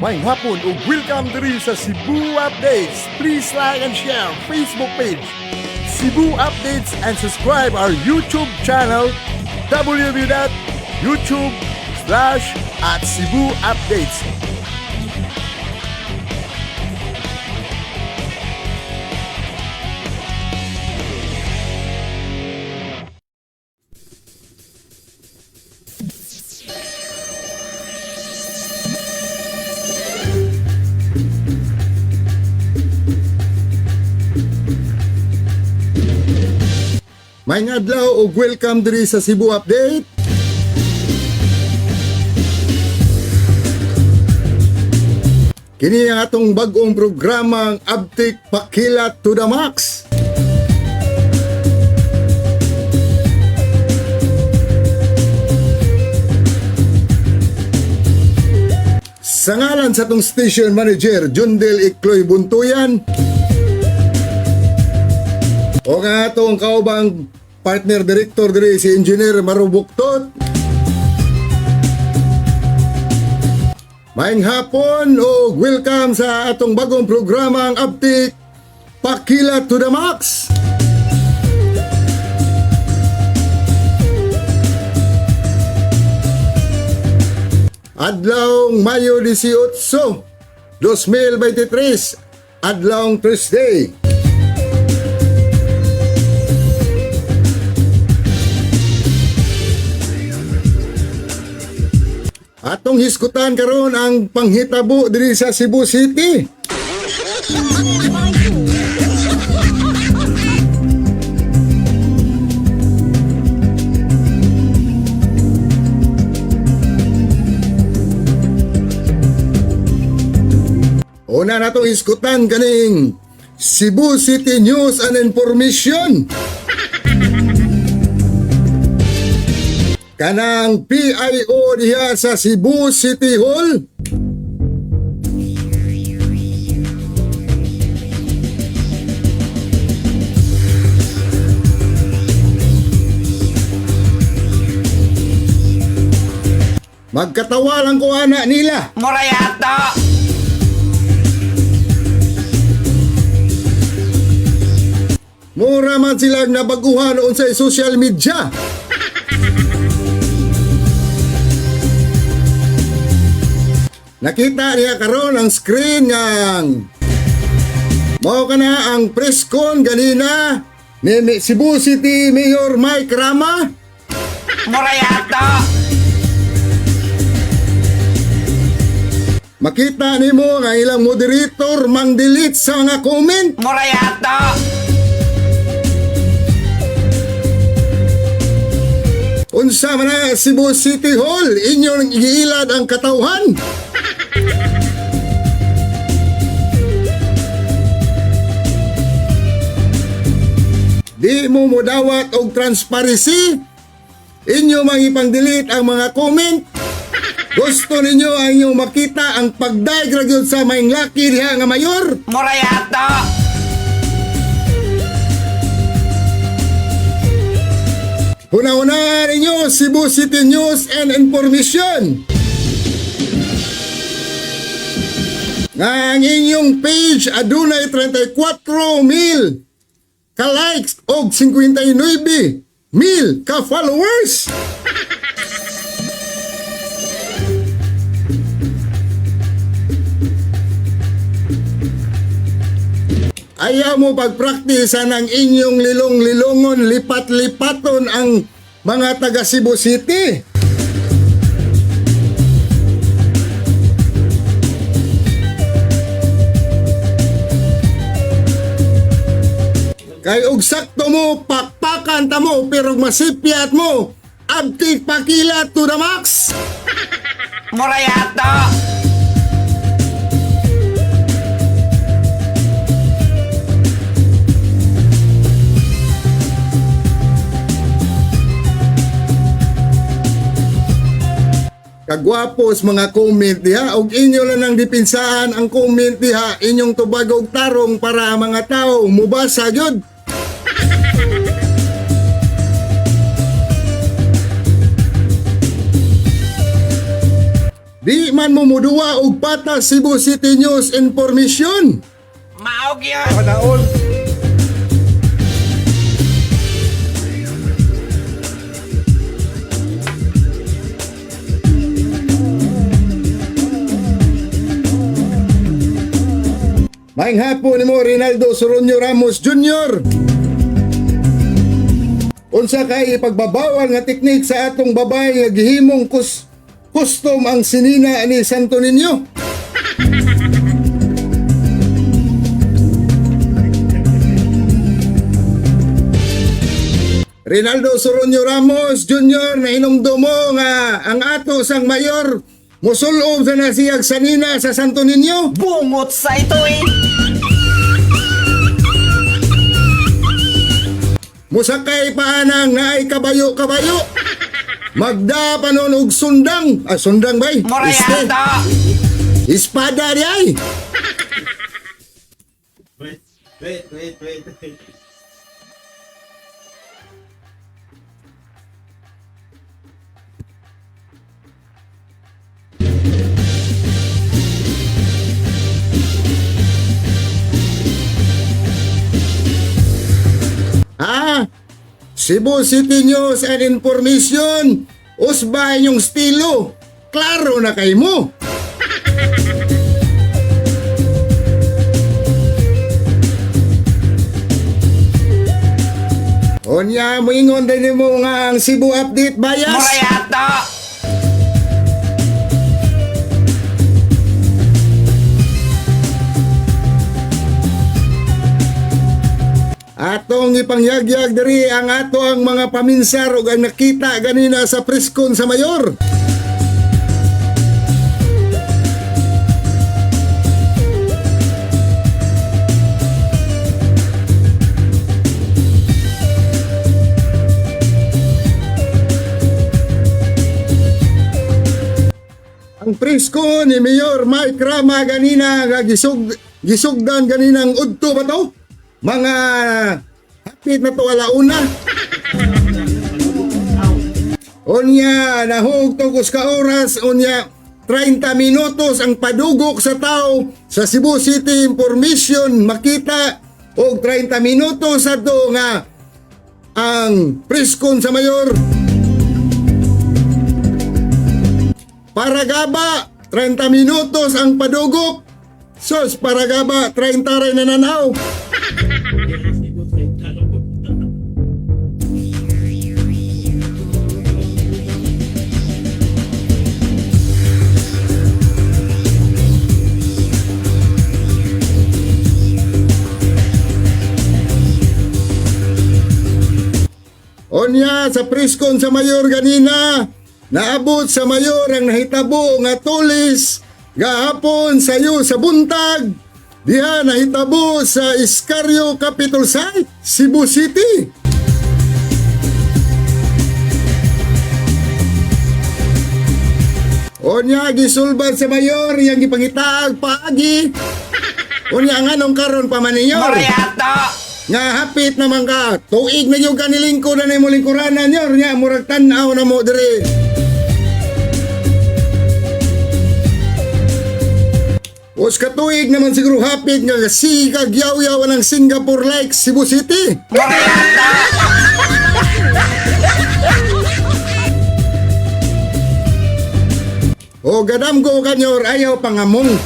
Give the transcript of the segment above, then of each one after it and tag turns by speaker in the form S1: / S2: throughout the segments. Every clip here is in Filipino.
S1: May hapon ug welcome diri sa Cebu Updates. Please like and share Facebook page Cebu Updates and subscribe our YouTube channel www.youtube.com/@Cebu Updates. May adlaw ug welcome diri sa Cebu Update. Kini ang atong bag-ong programang Abtik Pakilat to the Max. Sa ngalan sa atong station manager Jundel Ikloy Buntuyan o nga atong kaubang partner director diri si Engineer Marubuktot. Maayong hapon o welcome sa atong bagong programang Abtik Pakilat to the Max. Adlawng Mayo 18, 2023, adlawng Thursday. Atong hiskutan karon ang panghitabo diri sa Cebu City. Una natong hiskutan kaning Cebu City News and Information. Kanang PIO diha sa Cebu City Hall. Magkatawa lang ko anak nila.
S2: Morayata!
S1: Mura man sila nabaguhan noon sa social media. Nakita niya karon ang screen ngang mao kana ang press con ganina ni Cebu City Mayor Mike Rama.
S2: Morayata!
S1: Makita nimo nga ilang moderator mang delete sa mga comment.
S2: Morayata!
S1: Unsa man na Cebu City Hall inyong giilad ang katawhan. Di mo modawat og transparency. Inyo mang ipang-delete ang mga comment. Gusto ninyo ang inyong makita ang pagdaig sa maing laki diha nga mayor.
S2: Morayata!
S1: Una-una ninyo Cebu City News and Information. Nga ang inyong page adunay 34,000 ka-likes og 59,000 ka-followers. Ayaw mo pagpraktisan ang inyong lilong-lilongon, lipat-lipaton ang mga taga Cebu City. Kay og sakto mo, pakpakan ta mo, pero masipyat mo, abtik pakilat to the max.
S2: Morayata!
S1: Kagwapos mga comment diha, og inyo lang ang dipinsahan ang comment diha, inyong tubagog tarong para mga tao mubasa gyud. Di man mo muduwa og patas Cebu City News information.
S2: Maog yun.
S3: Kanaon.
S1: Maing hapon ni mo Rinaldo Soronio Ramos Jr. Unsa kay ipagbabawal nga teknik sa atong babay nga gihimong custom ang sinina ni Santo Niño? Rinaldo Soronio Ramos Jr. na hinumdumo nga ang ato sang mayor musulob sa nasiyag sanina sa Santo Niño.
S2: Bungot sa ito eh.
S1: Musakay pa nang naay kabayo-kabayo. Magda panon og sundang. Sundang bay?
S2: Morayata.
S1: Espada di ay.
S3: Wait.
S1: Cebu City News and Information. Usbay yung estilo. Klaro na kay mo. Onya, moingon din mo nga ang Cebu Update Bias.
S2: Morayata.
S1: Atong ipangyagyag diri ang ato ang mga paminsar ug ang nakita ganina sa preskon sa mayor. Ang presko ni Mayor Mike Rama ganina nga gisugdan ganinang udto ba to? Mga hapit na to alauna. Unya nahug tugos ka oras unya 30 minutos ang padugok sa tao sa Cebu City Information makita og 30 minutos ato nga ang preskon sa mayor. Paragaba 30 minutos ang padugok. Sos paragaba 30 rin nananaw. Onya sa preskon sa mayor ganina, naabot sa mayor ang nahitabo nga tulis gahapon sayo sa buntag. Diha nahitabo sa Iscarrio Capital Site, Cebu City. Onya gisulbad sa mayor yang gipangitaag paagi. Onya nga nung karon pa man ninyo.
S2: Morayata.
S1: Nga hapit naman ka, tuig na yung kanilingko na mo lingkuranan nyo, nga murag tanaw na mo diri. Os katuig naman siguro hapit nga sigag yaw-yaw ng Singapore like Cebu City.
S2: Morayata.
S1: O gadamgo kanyor ayaw pangamong.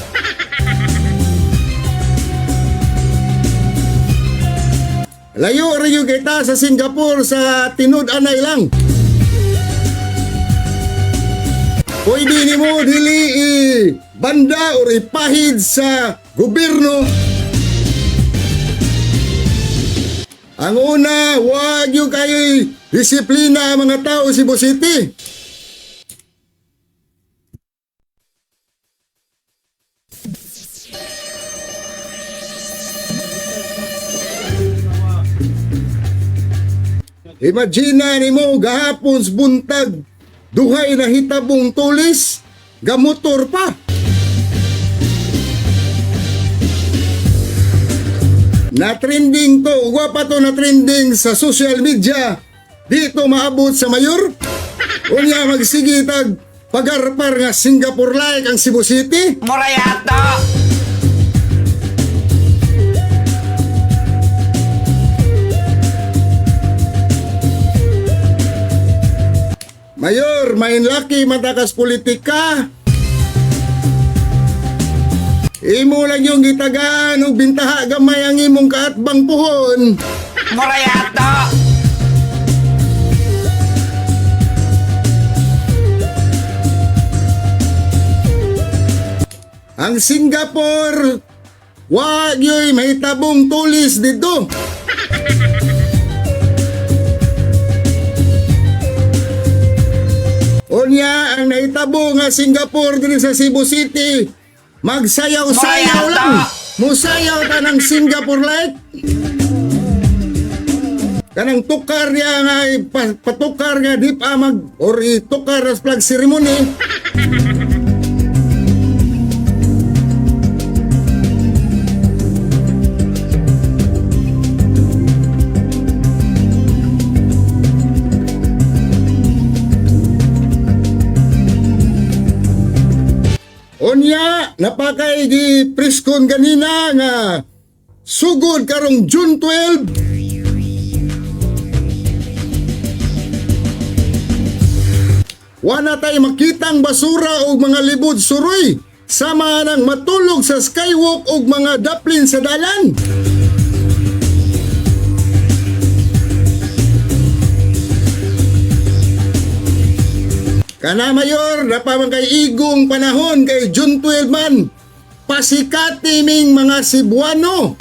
S1: Layo rin yung kita sa Singapore sa tinud-anay lang. Pwede ni mo dili banda o ipahid sa gobyerno. Ang una, huwag yung kayo disiplina mga tao sa Cebu City. Imagine ni mo gahapon sa buntag, duhay na hitabong tulis, gamotor pa. Na-trending to, pa to na-trending sa social media. Dito maabot sa mayor. Unya magsigitag pagarpar nga Singapore-like ang Cebu City?
S2: Morayata!
S1: Mayor, main laki matakas politika. Imo lang yung gitagaan o bintaha gamay ang imong kaatbang puhon.
S2: Morayata!
S1: Ang Singapore, wag yo'y mahitabong tulis dito. Unya, ang naitabo nga Singapore din sa Cebu City, magsayaw-sayaw
S2: Mayata!
S1: lang. Musayaw ta ng Singapore-like. Kanang tukar niya nga, patukar nga di pa or itukar as flag ceremony. Unya, napakay di preskon ganina nga sugod karong June 12. Wala tayo makitang basura o mga libod suroy. Sama nang matulog sa skywalk o mga daplin sa dalan. Kana mayor, napamang kay igong panahon kay June 12 man. Pasikati ming mga Cebuano.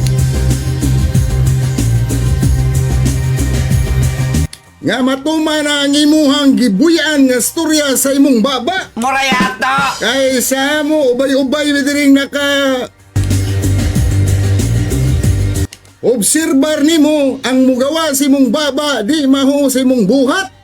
S1: Nga matuma na ang imuhang gibuyan nga storya sa imong baba.
S2: Morayata!
S1: Kaysa mo, ubay-ubay na rin naka... Obserbar nimo ang mugawa sa imong baba, di maho sa imong buhat.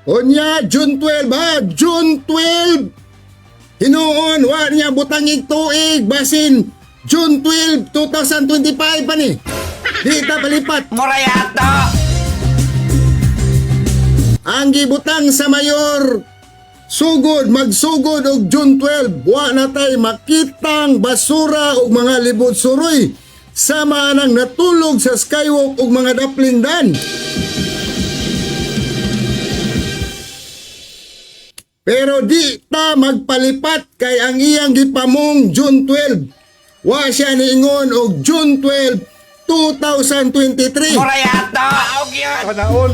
S1: Unya, June 12 ha? June 12! Hinoon, wa niya butangig tuig, basin June 12, 2025 pa ni. Di ta palipat.
S2: Morayata!
S1: Ang gibutang sa mayor, sugod, magsugod og June 12, wa na tay makitang basura og mga libod suroy. Sama nang natulog sa skywalk og mga daplindan. Pero di ta magpalipat kay ang iyang gipamong June 12. Wa siya niingon og June 12, 2023.
S2: Morayata! Aog yan!
S3: Kanaon.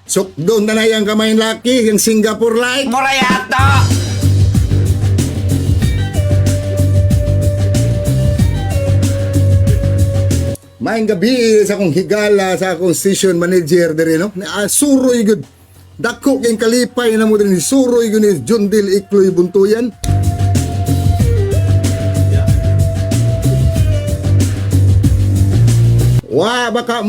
S1: Sukdon na na yung kamay laki, yung Singapore-like.
S2: Morayata!
S1: Maayong gabi sa akong higala sa akong station manager diri no. Suroy gud. Dako kay kalipay na mo din ni suroy gud ni John Del Ikloy Buntuyan. Wa baka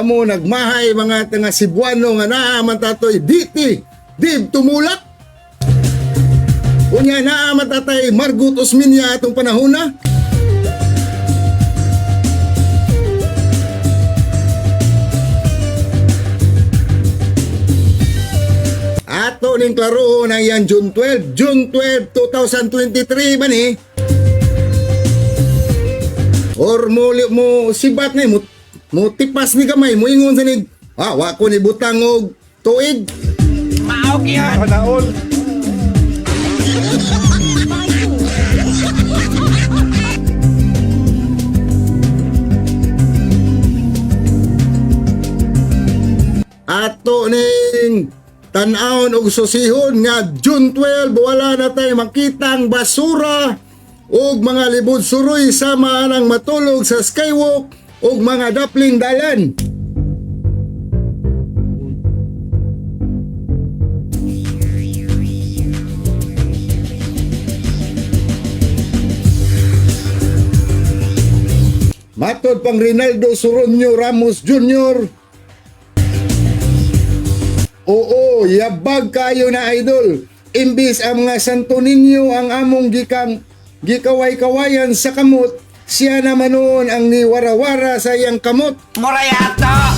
S1: mo nagmahay mga tanga Cebuano nga naaman tatoy diti dib tumulak. Unya naaman tatay Margot Osmeña atong panahon na. Ato ning klaro na yan June 12, 2023 ba ni? Or mo sibat ni mo tipas ni kamay mo ingon sa nig wa ko ni butang og tuig.
S2: Maog yan!
S3: Kanaon.
S1: Ato ning tan-awon og susihon nga June 12 wala na tay makitang basura og mga libod suroy sama nang matulog sa skywalk og mga dapling dalan. Matod pang Rinaldo Soronio Ramos Jr. Oo, yabag kayo na idol. Imbis ang mga Santo Niño ang among gikaway-kawayan sa kamot, siya naman noon ang niwarawara sa iyang kamot.
S2: Morayata!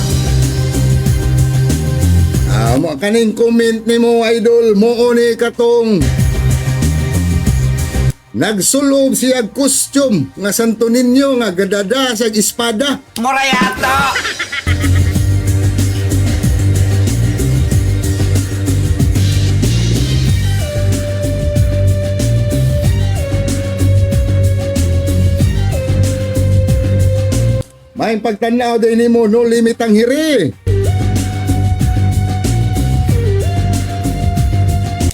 S1: Kaning comment ni mo idol, mo ni katong nagsulob siya costume nga Santo Niño nga gadada sa espada.
S2: Morayata!
S1: May pagtanaw din nimo no limit ang hiri.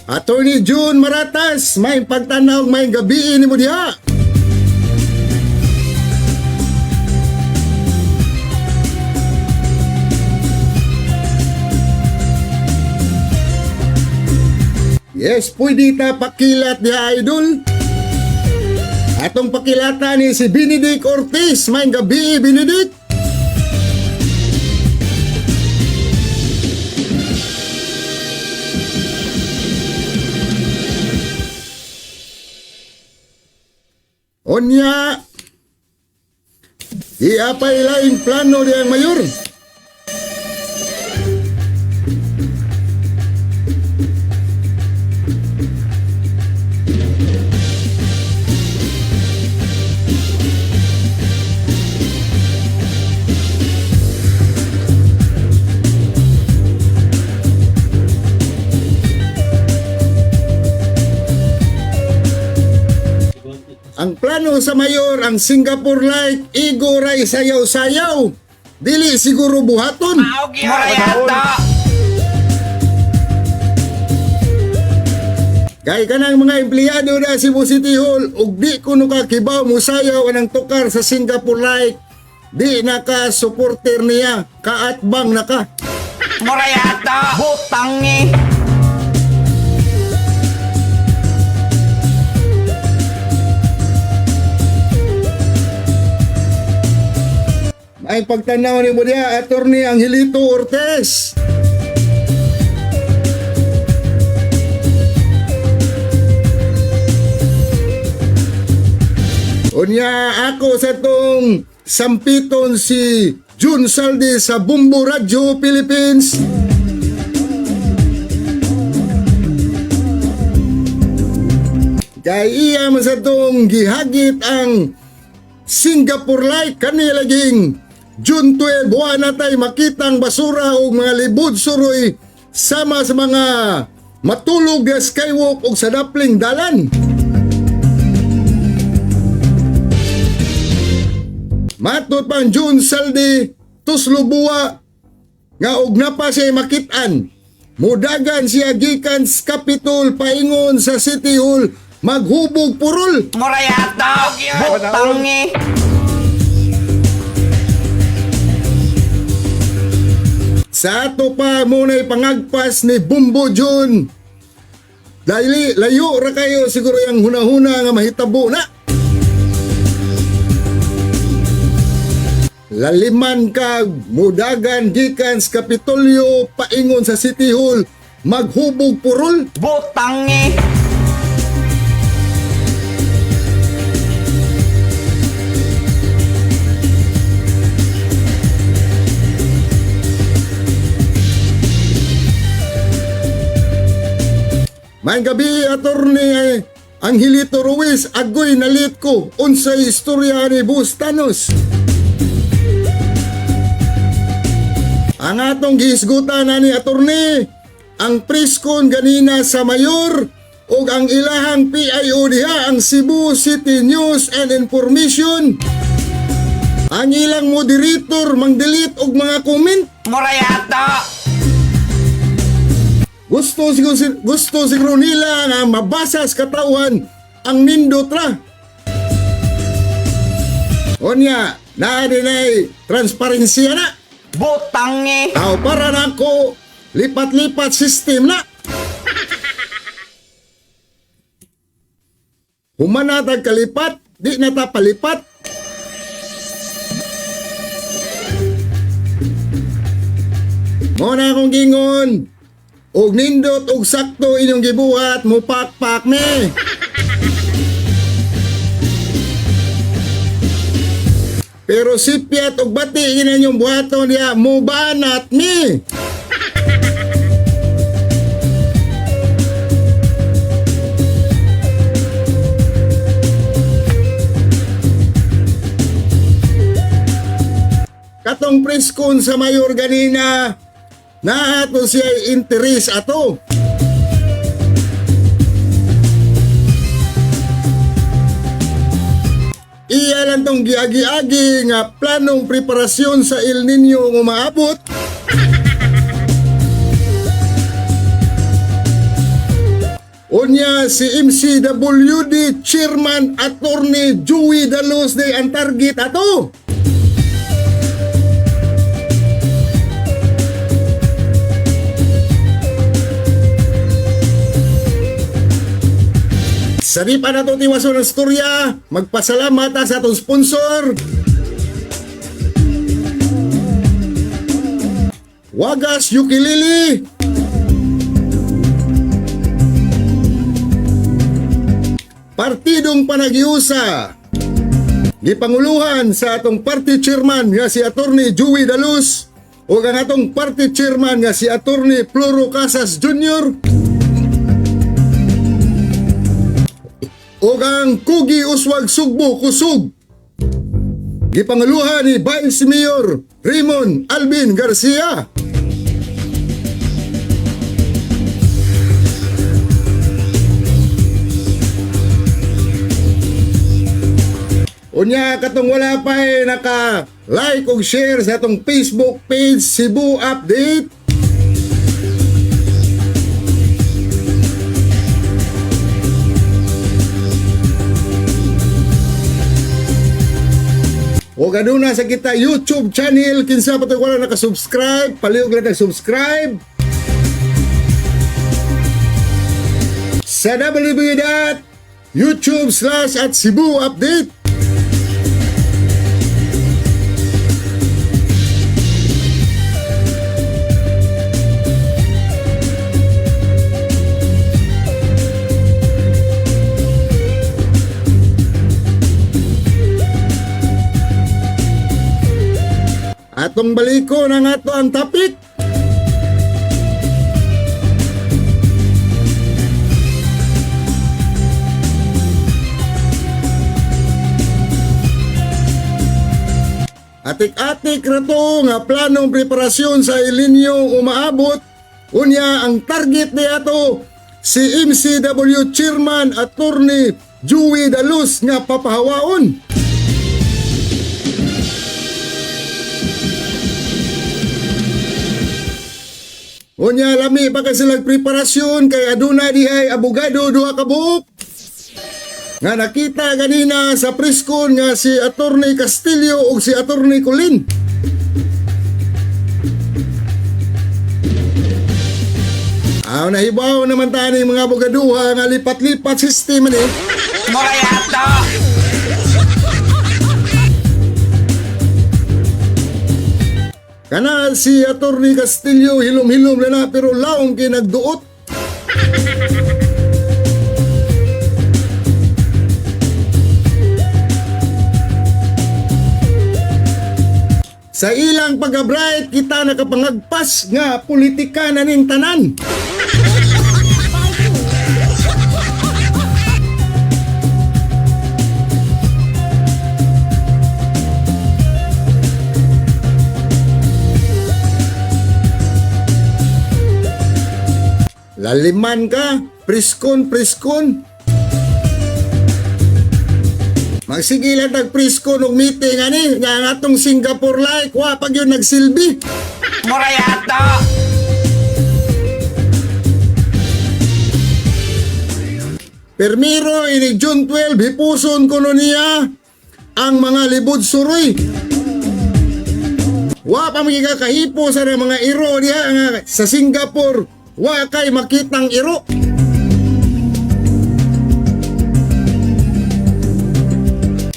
S1: Attorney June Maratas, may pagtanaw may gabi nimo diha. Yes, pwede ta pakilat diha idol. Atong pakilata ni si Benedict Ortiz. May gabi, Benedict. Onya, di apa ilaing plano diyang mayor. Ang plano sa mayor, ang Singapore-like, igoray sayaw-sayaw. Dili siguro buhaton.
S2: Morayata!
S1: Kay kanang mga empleyado na Cebu City Hall, ug di kuno ka kibaw mo sayaw anang tukar sa Singapore-like. Di na ka supporter niya, kaatbang na ka.
S2: Morayata! Butangi!
S1: Ay pagtanaw ni mo diya, Attorney Angelito Ortiz. Unya ako sa tong sampiton si June Saldi sa Bumbo Radio Philippines. Kay iya man sa tong gihagit ang Singapore-like kanila laging June 12, buwan na tayo makitang basura o mga libod suroy sama sa mga matulog na skywalk o sa dapling dalan. Matot pang June Saldi, tuslo buwa, nga og napa siya makitaan. Mudagan siya gikan sa Capitol paingon sa City Hall, maghubog purol.
S2: Morayata! Butangi!
S1: Sa ato pa muna'y pangagpas ni Bumbo June. Dahil layo ra kayo siguro yung hunahuna nga mahitabo na. Laliman kag mudagan gikan sa Kapitolyo paingon sa City Hall maghubog purol.
S2: Butangi!
S1: May gabi, Attorney Angelito Ruiz, agoy nalit ko unsay istorya ni Bustanos. Ang atong gihisgutan na ni Attorney, ang preskon ganina sa mayor o ang ilahang PIO diha ang Cebu City News and Information. Ang ilang moderator mang-delete og mga comment.
S2: Morayata!
S1: Gusto siguro nila na mabasa sa katawan ang nindot ra. Onya, naa din ay transparensya na.
S2: Butangi!
S1: Aw, para na ako lipat-lipat system na. Humanatag kalipat, di na ta palipat. Mo na akong gingon. Og nindot og sakto inyong gibuhat mo pakpak me. Pero sipyat og bati inyong buhaton diya mo banat me. Katong preskon sa mayor ganina, naato siya interes ato. Iya lang tong giagi-agi nga planong preparasyon sa El Nino nga maabot. Unya si MCWD Chairman Attorney Joey Dalos day ang target ato. Sa di pa na ito tiwaso ng storya, magpasalamat sa atong sponsor. Wagas Ukulele. Partidong Panagiusa. Gipanguluhan sa atong party chairman nga si Attorney Joey Dalos o ang atong party chairman nga si Attorney Floro Casas Jr. O ang Kugi Uswag Sugbo Kusug. Gipanguluhan ni Vice Mayor Raymond Alvin Garcia. Unya katong wala pa naka-like o share sa atong Facebook page Cebu Update. O ganuna sa kita YouTube channel, kinsa pa ito wala nakasubscribe, palihog lang subscribe sa www.youtube.com/Cebu Update. Atong baliko na nga to ang topic. Atik-atik rato nga planong preparasyon sa El Nino umaabot. Unya ang target niya to si MCW Chairman Attorney Joey Dalos nga papahawaon. Unya lami pa ka silang preparasyon kay aduna dihay abogado duha ka buok. Nga nakita ganina sa preskon nga si Attorney Castillo ug si Attorney Colin. Nahibaw naman tayo mga abogaduha nga lipat-lipat sistema ni.
S2: Morayato!
S1: Kana si Attorney Castillo hilom-hilom na pero laong kinagduot. Sa ilang pag-bright kita nakapangagpas nga politika na ning tanan. Laliman ka, priskon. Magsigilan tag-priskon og meeting ani nga ang atong Singapore like wa pag yun nagsilbi.
S2: Morayato!
S1: Permiro ini June 12 hipuson kuno niya ang mga libod suroy. Wa pa magigakahipo sa mga iro diha nga sa Singapore. Wa kay makitang iro.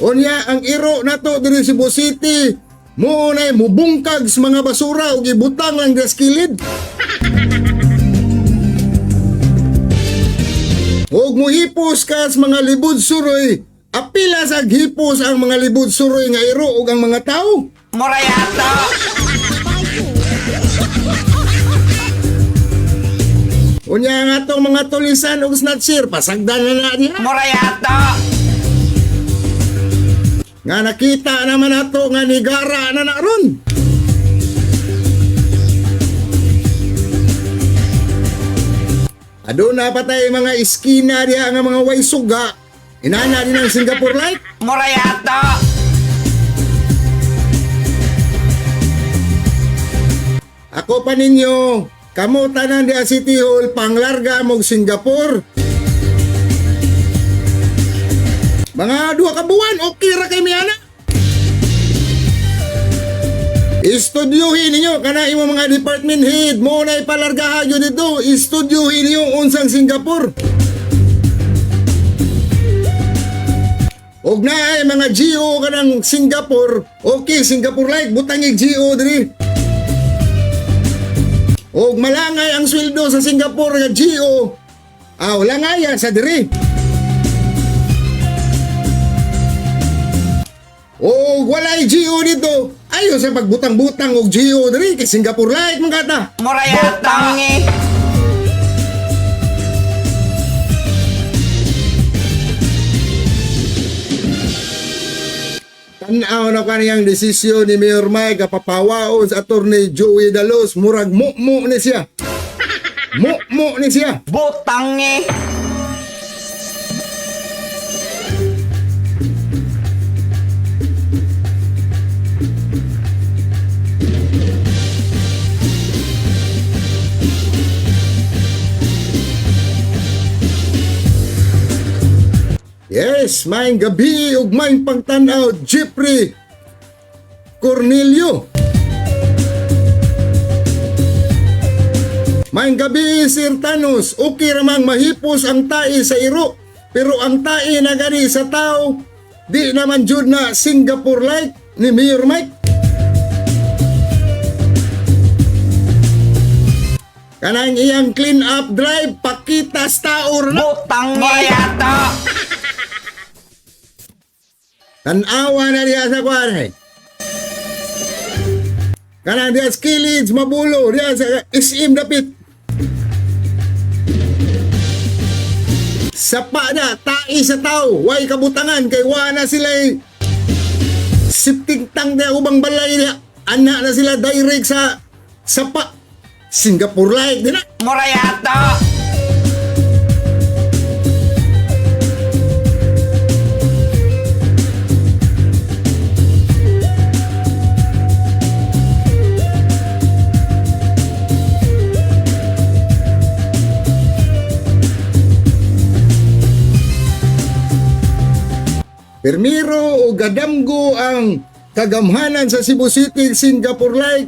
S1: Unya ang iro nato diri sa Cebu City mo na mubungkag sa mga basura o gibutang lang sa kilid. Huwag mo hipos ka sa mga libod suroy. Apila sa hipos ang mga libod suroy nga iro o ang mga tao.
S2: Morayato!
S1: Unya nga itong mga tulisan o snatcher, pasagdan na niya.
S2: Morayato!
S1: Nga nakita naman nato nga nigara na naron. Aduna patay mga iskina diha nga mga way suga. Inana din ang Singapore Light.
S2: Morayato!
S1: Ako pa ninyo, kamo tanan diha City Hall panglarga mog Singapore. Mga 2 ka buwan, okay ra kay miyana. Istudyohin ninyo kana imo mga department head mo na ipalargahan yun dito. Istudyohin ninyo unsang Singapore. Og na ay mga GO kanang Singapore. Okay, Singapore like butangig GO diri. Og malangay ang sweldo sa Singapore nga GO. Wala nga yan sa diri. O walay GO dito. Ayo sa pagbutang-butang og GO diri kay Singapore Light man kata.
S2: Morayato!
S1: Tanaw na kaniyang desisyon ni Mayor Mike kapapawaon sa Attorney Joey Dalos, murag mo ni siya. Mo ni siya.
S2: Butangi!
S1: Yes, maing gabi ug maing pagtanaw Jeffrey Cornelio. Maing gabi Sir Thanos, okay ramang mahipos ang tae sa iro, pero ang tae na gani sa tao di naman jud na Singapore like ni Mayor Mike. Kanang iyang clean up drive pakita sa tao na.
S2: Butangi! Morayato!
S1: Tanawa na diya sa kwan. Kanang diya sa Kilid, Mabulo, diya sa SM dapit. Sapa na, tai sa tao, way kabutangan, kay wala sila sipting tang na ubang balay niya. Anak na sila direct sa sapa. Singapore like din na.
S2: Morayato!
S1: Permiro o gadamgo ang kagamhanan sa Cebu City, Singapore like.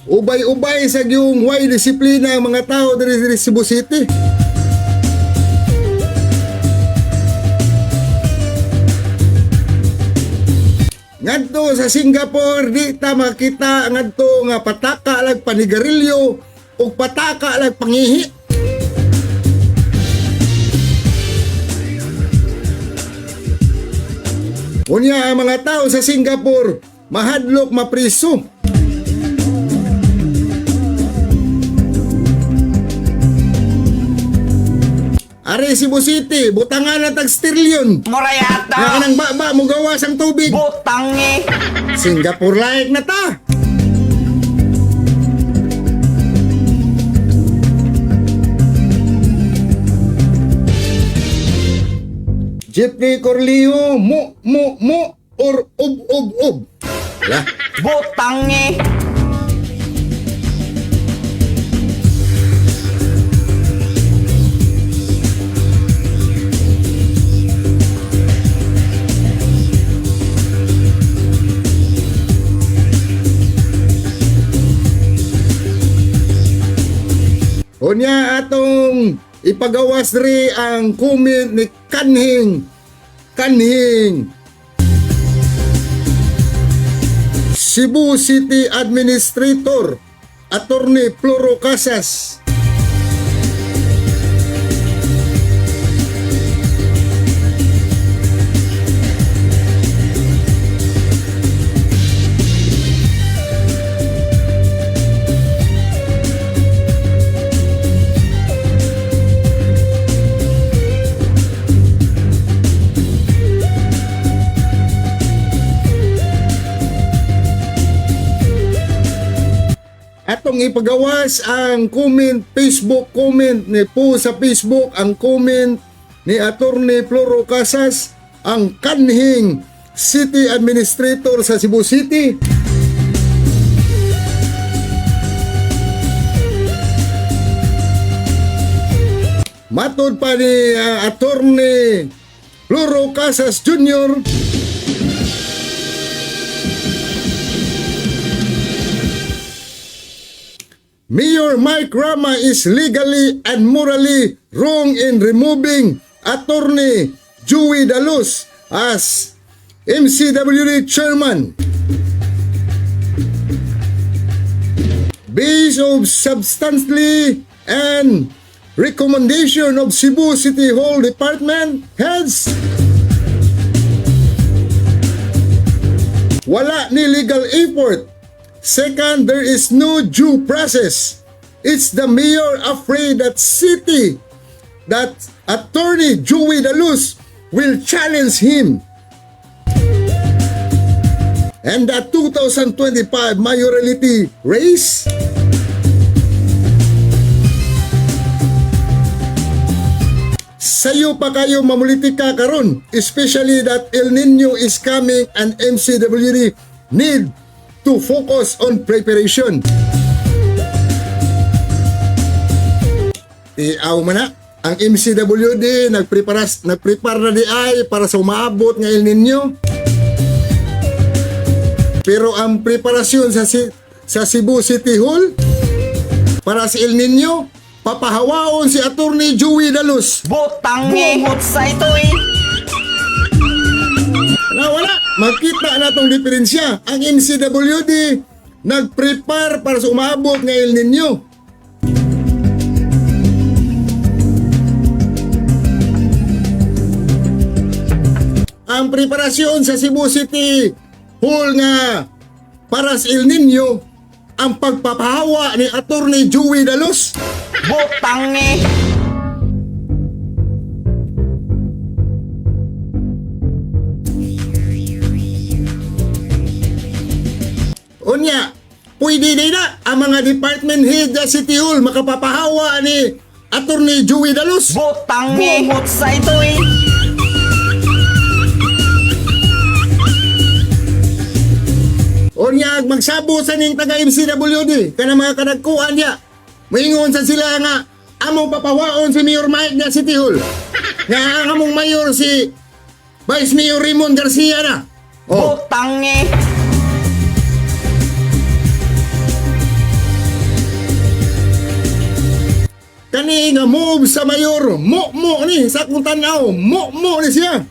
S1: Ubay-ubay sa yung way disiplina ang mga tao diri sa Cebu City. Ngadto sa Singapore, di ta makita ngadto nga pataka lag panigarilyo o pataka lag pangihi. Unya ang mga tao sa Singapore, mahadlok mapriso. Are Cebu City, butangan na tag sterlyon.
S2: Morayato!
S1: Nga kanang baba mo gawas ang tubig.
S2: Butangi!
S1: Singapore like na ta. Jeffrey Corleo, mo or ob. Wala.
S2: Butangi!
S1: Unya atong ipagawas ri ang comment ni Kanhing. Cebu City Administrator Attorney Floro Casas. Atong ipagawas ang comment, Facebook comment ni po sa Facebook, ang comment ni Attorney Floro Casas, ang kanhing City Administrator sa Cebu City. Matod pa ni Attorney Floro Casas Jr., Mayor Mike Rama is legally and morally wrong in removing Attorney Joey Dalus as MCWD chairman. Based on substantially and recommendation of Cebu City Hall Department heads, wala ni legal effort. Second, there is no due process. It's the mayor afraid that Attorney Joey Dalus will challenge him. And the 2025 mayoralty race, sayo pa kayo mamulitika karon, especially that El Nino is coming and MCWD need to focus on preparation. Tiaw man na, ang MCWD nagprepare na di ay para sa umaabot ng El Nino. Pero ang preparasyon sa Cebu City Hall para sa El Nino, papahawaon si Attorney Joey Dalus.
S2: Butangi. Bumot sa ito eh.
S1: Wala. Makita na tong diferensya. Ang MCWD nag-prepare para sa umabot ng El Nino. Ang preparasyon sa Cebu City Hall nga para sa El Nino, ang pagpapahawa ni Attorney Joey Dalus.
S2: Butangi.
S1: Unya, pwede din na ang mga department head sa City Hall makapapahawa ni Attorney Joey Dalus.
S2: Butangi. Bumot sa ito eh.
S1: Unya, magsabo sa ning taga MCWD kana mga kadagkuan niya. Moingon sa sila nga among papawaon si Mayor Mike na City Hall. Nga ang among mayor si Vice Mayor Raymond Garcia na.
S2: Butangi.
S1: Kani nga move sa mayor, mo ni sa kung tanaw, mo ni siya.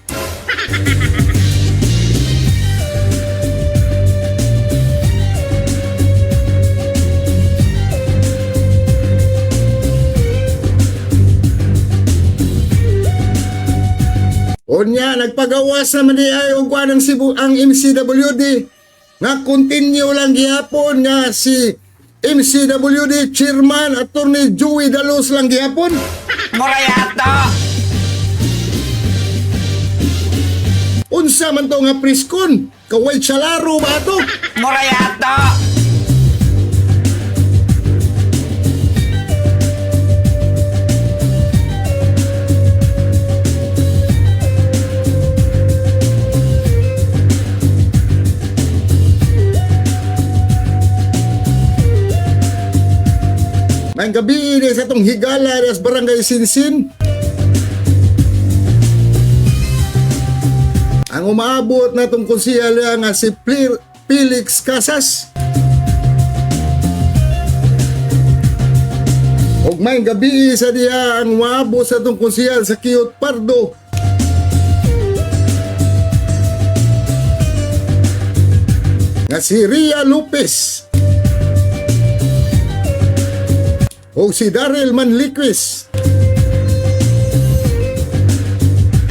S1: Unya, nagpagawas naman di ay og ng Cebu ang MCWD nga continue lang gihapon nga si MCWD Chairman Attorney Joey Dalus lang gihapon.
S2: Morayato.
S1: Unsa man to nga priskon? Kaway salaro ba to?
S2: Morayato.
S1: Ang gabi ni sa itong higala sa Barangay Sinsin. Ang umaabot na itong konsehal nga si Felix Casas. Og may gabi sa diya ang umaabot sa itong konsehal sa Kiyot Pardo. nga si Ria Lopez o si Daryl Manliquis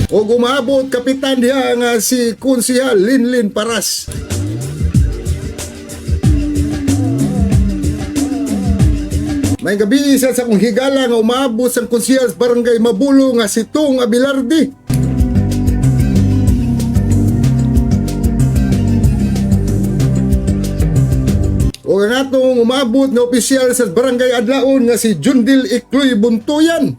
S1: o umabot kapitan diha nga si Konsehal Linlin Paras. May gabi isa sa kong higala nga umabot sa konsehal sa barangay Mabulo nga si Tong Abilardi. O nga atong umabot na opisyal sa barangay Adlaon nga si Jundil Ikloy Buntuyan.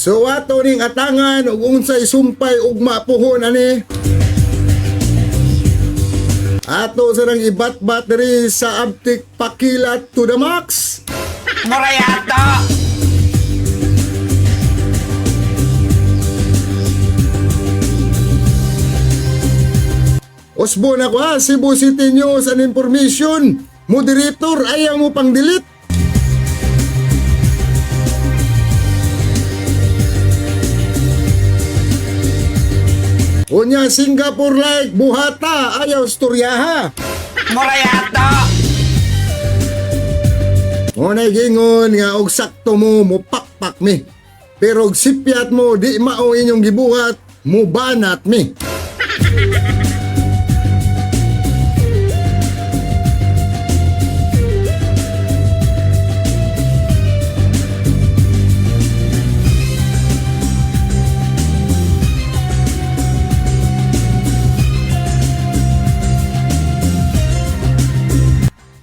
S1: So ato ning atangan ug unsay sumpay ugma puhon ani. Ato sa nang ibat-bat diri sa Abtik Pakilat to the Max.
S2: Murayato!
S1: Osbo na ko Cebu City News and Information. Moderator ayaw mo pang delete. Unya Singapore like buhata ayaw storyaha.
S2: Murayato!
S1: Unay gingon nga og sakto mo pakpak mi. Pero og sipyat mo di mao inyong gibuhat mo banat mi.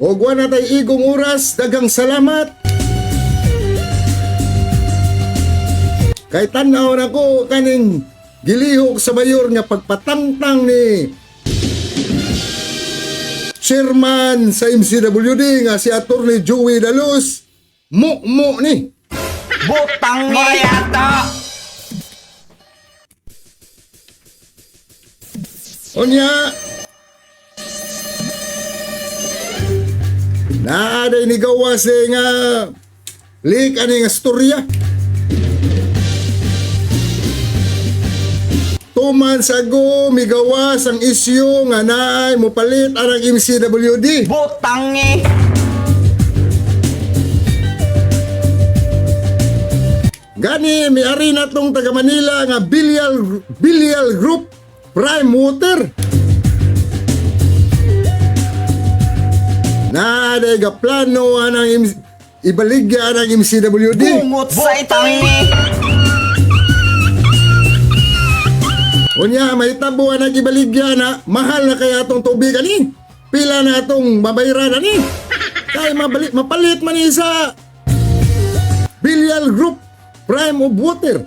S1: O guwan na tayo igong oras, dagang salamat. Kay tanaw na ko kaning gilihok sa mayor nga pagpatangtang ni chairman sa MCWD nga si Atty. Joey Dalos. Mo ni.
S2: Butang Murayato!
S1: Onya. Naaday ni gawas nga leak ani nga storya. 2 months ago migawas ang isyu nga naay mopalit ang MCWD.
S2: Butang
S1: Gani may-ari na tong taga Manila nga Bilial Group Prime Water. Naaday ga plano anang ibaligya ang MCWD.
S2: Bumot sa itong
S1: Unya, may tabuan na gibaligya na mahal na kaya itong tubig ani. Pila na itong mabayaran ani. Kaya mapalit man sa Bilial Group Prime of Water.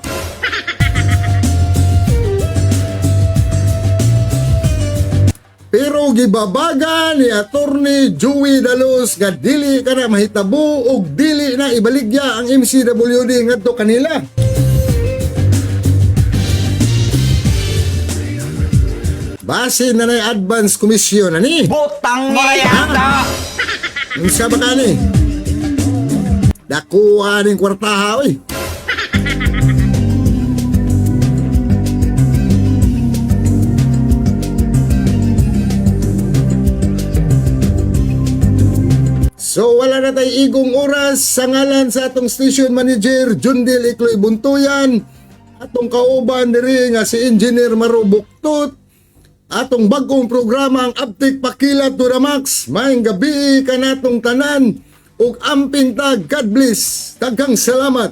S1: Pero gibabaga ni Atty. Joey Dalos nga dili ka na mahitabo o dili na ibaligya ang MCWD ngadto kanila. Base na na advance commission ani.
S2: Butang Murayato!
S1: Unsa ba kani? Dakuha ning kwartaha oy. So wala na tayo igong oras sa ngalan sa atong station manager Jundil Ikloy Buntuyan, atong kauban diri nga si Engineer Maro Buktot, atong bagong programa ang Abtik Pakilat to the Max. Maayong gabi ka natong tanan ug amping tag. God bless. Daghang salamat.